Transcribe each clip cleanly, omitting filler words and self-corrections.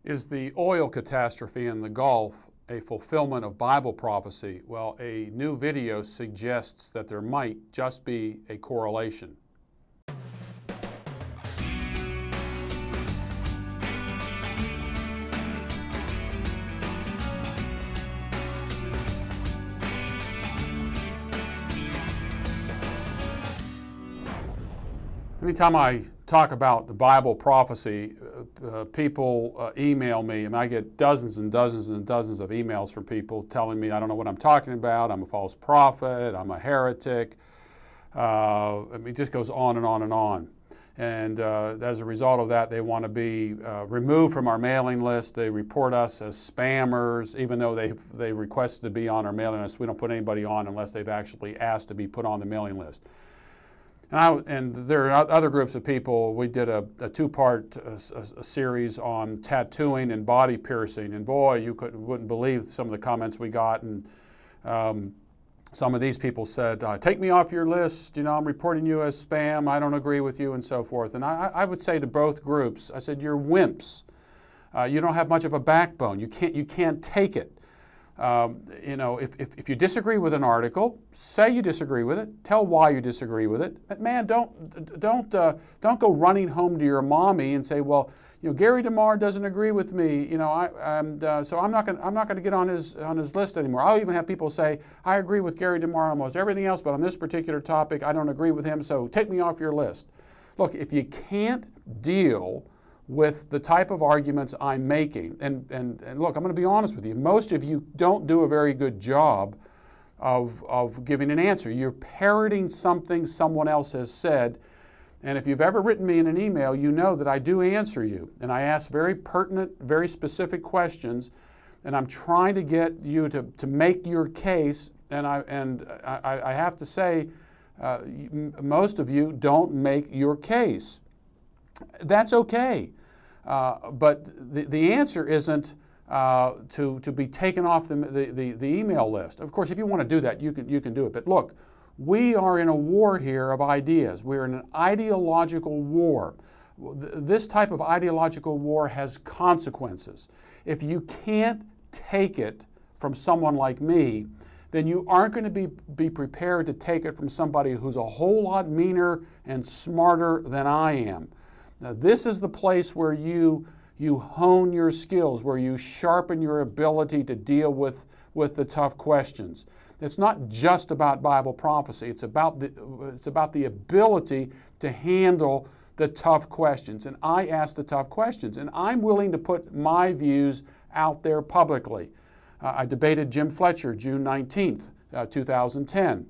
Is the oil catastrophe in the Gulf a fulfillment of Bible prophecy? Well, a new video suggests that there might just be a correlation. Anytime I talk about the Bible prophecy, people email me, and I get dozens and dozens and dozens of emails from people telling me I don't know what I'm talking about, I'm a false prophet, I'm a heretic. It just goes on and on and on. And as a result of that, they want to be removed from our mailing list. They report us as spammers, even though they requested to be on our mailing list. We don't put anybody on unless they've actually asked to be put on the mailing list. And there are other groups of people. We did a two-part series on tattooing and body piercing, and boy, you wouldn't believe some of the comments we got. And some of these people said, take me off your list, you know, I'm reporting you as spam, I don't agree with you, and so forth. And I would say to both groups, I said, you're wimps. You don't have much of a backbone. You can't take it. You know, if you disagree with an article, say you disagree with it. Tell why you disagree with it. But man, don't go running home to your mommy and say, well, you know, Gary DeMar doesn't agree with me. You know, so I'm not going to get on his list anymore. I'll even have people say, I agree with Gary DeMar on almost everything else, but on this particular topic, I don't agree with him. So take me off your list. Look, if you can't deal with the type of arguments I'm making. And look, I'm going to be honest with you. Most of you don't do a very good job of giving an answer. You're parroting something someone else has said. And if you've ever written me in an email, you know that I do answer you. And I ask very pertinent, very specific questions. And I'm trying to get you to make your case. And I have to say, most of you don't make your case. That's okay, but the answer isn't to be taken off the email list. Of course, if you want to do that, you can do it. But look, we are in a war here of ideas. We're in an ideological war. This type of ideological war has consequences. If you can't take it from someone like me, then you aren't going to be prepared to take it from somebody who's a whole lot meaner and smarter than I am. Now, this is the place where you hone your skills, where you sharpen your ability to deal with the tough questions. It's not just about Bible prophecy. It's about the ability to handle the tough questions. And I ask the tough questions, and I'm willing to put my views out there publicly. I debated Jim Fletcher June 19th, 2010.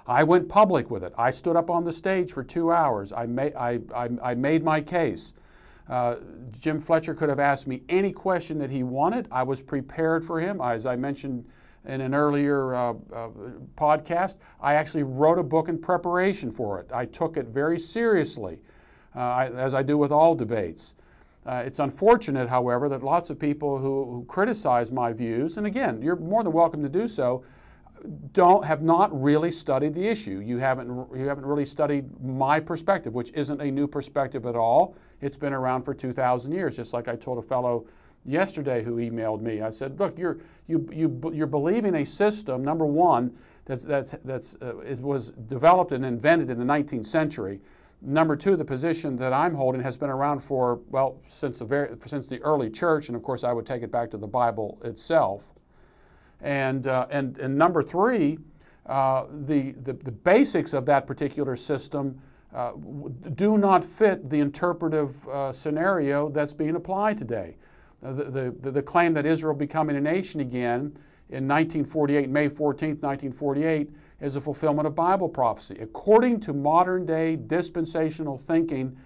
I went public with it. I stood up on the stage for 2 hours. I made my case. Jim Fletcher could have asked me any question that he wanted. I was prepared for him. As I mentioned in an earlier podcast, I actually wrote a book in preparation for it. I took it very seriously, as I do with all debates. It's unfortunate, however, that lots of people who criticize my views, and again, you're more than welcome to do so, have not really studied the issue. You haven't really studied my perspective, which isn't a new perspective at all. It's been around for 2,000 years, just like I told a fellow yesterday who emailed me. I said, look, you're believing a system, number one, was developed and invented in the 19th century. Number two, the position that I'm holding has been around for, well, since the early church, and of course I would take it back to the Bible itself. And number three, the basics of that particular system do not fit the interpretive scenario that's being applied today. The claim that Israel becoming a nation again in 1948, May 14th, 1948, is a fulfillment of Bible prophecy. According to modern day dispensational thinking,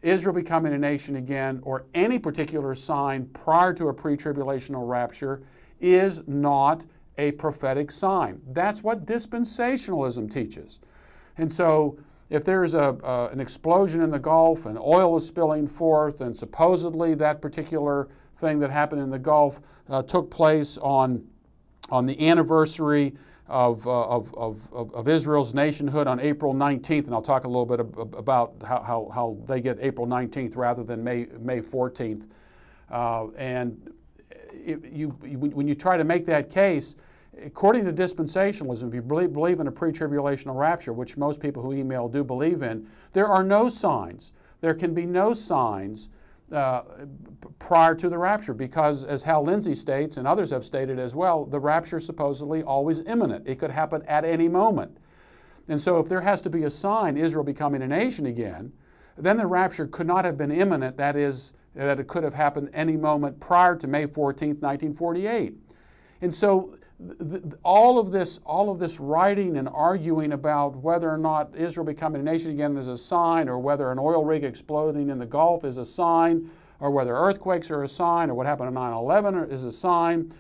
Israel becoming a nation again, or any particular sign prior to a pre-tribulational rapture, is not a prophetic sign. That's what dispensationalism teaches. And so if there's an explosion in the Gulf and oil is spilling forth, and supposedly that particular thing that happened in the Gulf took place on the anniversary of Israel's nationhood on April 19th, and I'll talk a little bit about how they get April 19th rather than May 14th. And when you try to make that case, according to dispensationalism, if you believe in a pre-tribulational rapture, which most people who email do believe in, there are no signs. There can be no signs prior to the rapture because, as Hal Lindsey states, and others have stated as well, the rapture is supposedly always imminent. It could happen at any moment. And so if there has to be a sign, Israel becoming a nation again, then the rapture could not have been imminent. That is, that it could have happened any moment prior to May 14th, 1948. And so all of this writing and arguing about whether or not Israel becoming a nation again is a sign, or whether an oil rig exploding in the Gulf is a sign, or whether earthquakes are a sign, or what happened on 9/11 is a sign,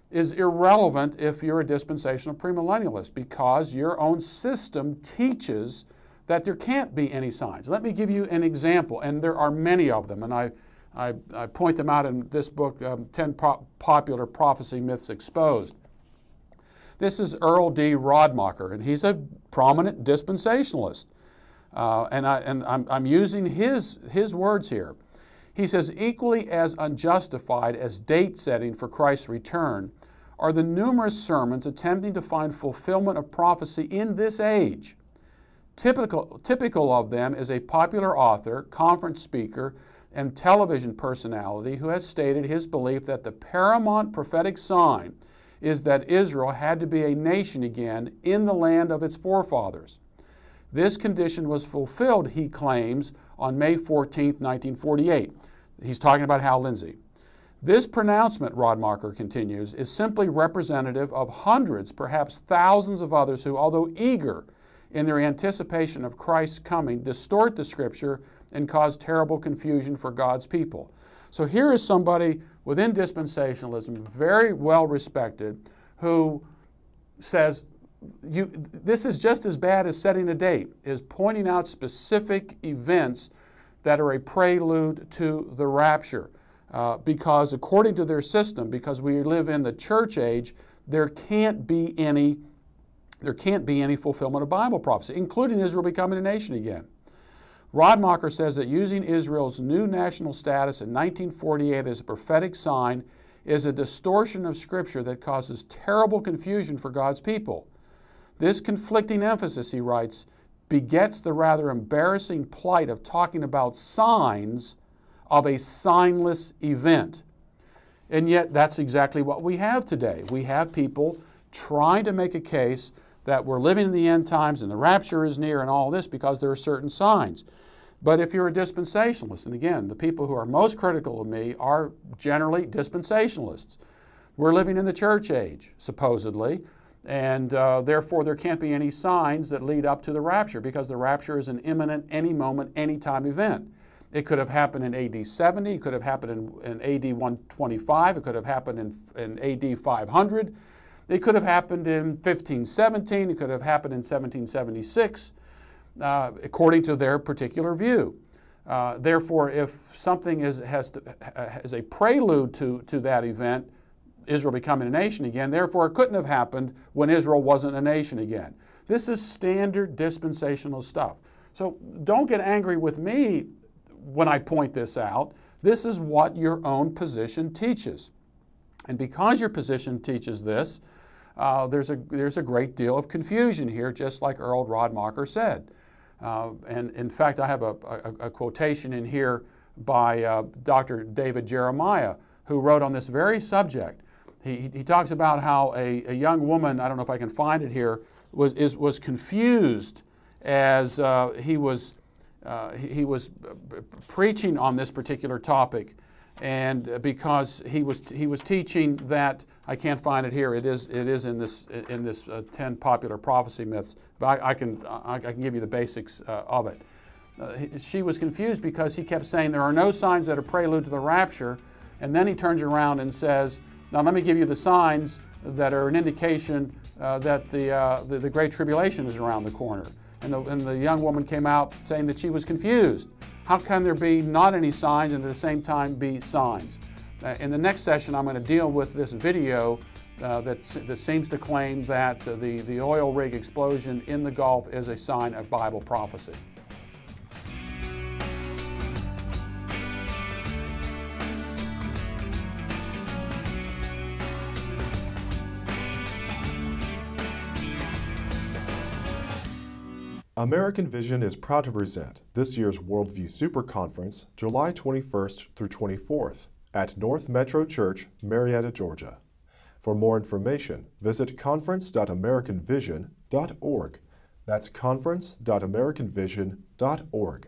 is irrelevant if you're a dispensational premillennialist, because your own system teaches that there can't be any signs. Let me give you an example, and there are many of them, and I point them out in this book, 10 Popular Prophecy Myths Exposed. This is Earl D. Rodmacher, and he's a prominent dispensationalist. And I'm using his words here. He says, equally as unjustified as date setting for Christ's return are the numerous sermons attempting to find fulfillment of prophecy in this age. Typical of them is a popular author, conference speaker, and television personality who has stated his belief that the paramount prophetic sign is that Israel had to be a nation again in the land of its forefathers. This condition was fulfilled, he claims, on May 14, 1948. He's talking about Hal Lindsey. This pronouncement, Rodmacher continues, is simply representative of hundreds, perhaps thousands of others who, although eager in their anticipation of Christ's coming, distort the Scripture and cause terrible confusion for God's people. So here is somebody within dispensationalism, very well respected, who says, this is just as bad as setting a date, is pointing out specific events that are a prelude to the rapture. Because according to their system, because we live in the church age, there can't be any fulfillment of Bible prophecy, including Israel becoming a nation again. Rodmacher says that using Israel's new national status in 1948 as a prophetic sign is a distortion of Scripture that causes terrible confusion for God's people. This conflicting emphasis, he writes, begets the rather embarrassing plight of talking about signs of a signless event. And yet that's exactly what we have today. We have people trying to make a case that we're living in the end times and the rapture is near and all this because there are certain signs. But if you're a dispensationalist, and again, the people who are most critical of me are generally dispensationalists. We're living in the church age, supposedly, and therefore there can't be any signs that lead up to the rapture because the rapture is an imminent, any moment, any time event. It could have happened in AD 70, it could have happened in AD 125, it could have happened in AD 500. It could have happened in 1517, it could have happened in 1776, according to their particular view. Therefore, if something has a prelude to that event, Israel becoming a nation again, therefore it couldn't have happened when Israel wasn't a nation again. This is standard dispensational stuff. So don't get angry with me when I point this out. This is what your own position teaches. And because your position teaches this, there's a great deal of confusion here, just like Earl Rodmacher said. And in fact, I have a quotation in here by Dr. David Jeremiah, who wrote on this very subject. He talks about how a young woman, I don't know if I can find it here, was confused as he was preaching on this particular topic. And because he was teaching that, I can't find it here. It is in this 10 Popular Prophecy Myths. But I can give you the basics of it. She was confused because he kept saying there are no signs that are prelude to the rapture, and then he turns around and says, "Now let me give you the signs that are an indication that the Great Tribulation is around the corner." And the young woman came out saying that she was confused. How can there be not any signs and at the same time be signs? In the next session, I'm going to deal with this video that seems to claim that the oil rig explosion in the Gulf is a sign of Bible prophecy. American Vision is proud to present this year's Worldview Super Conference, July 21st through 24th, at North Metro Church, Marietta, Georgia. For more information, visit conference.americanvision.org. That's conference.americanvision.org.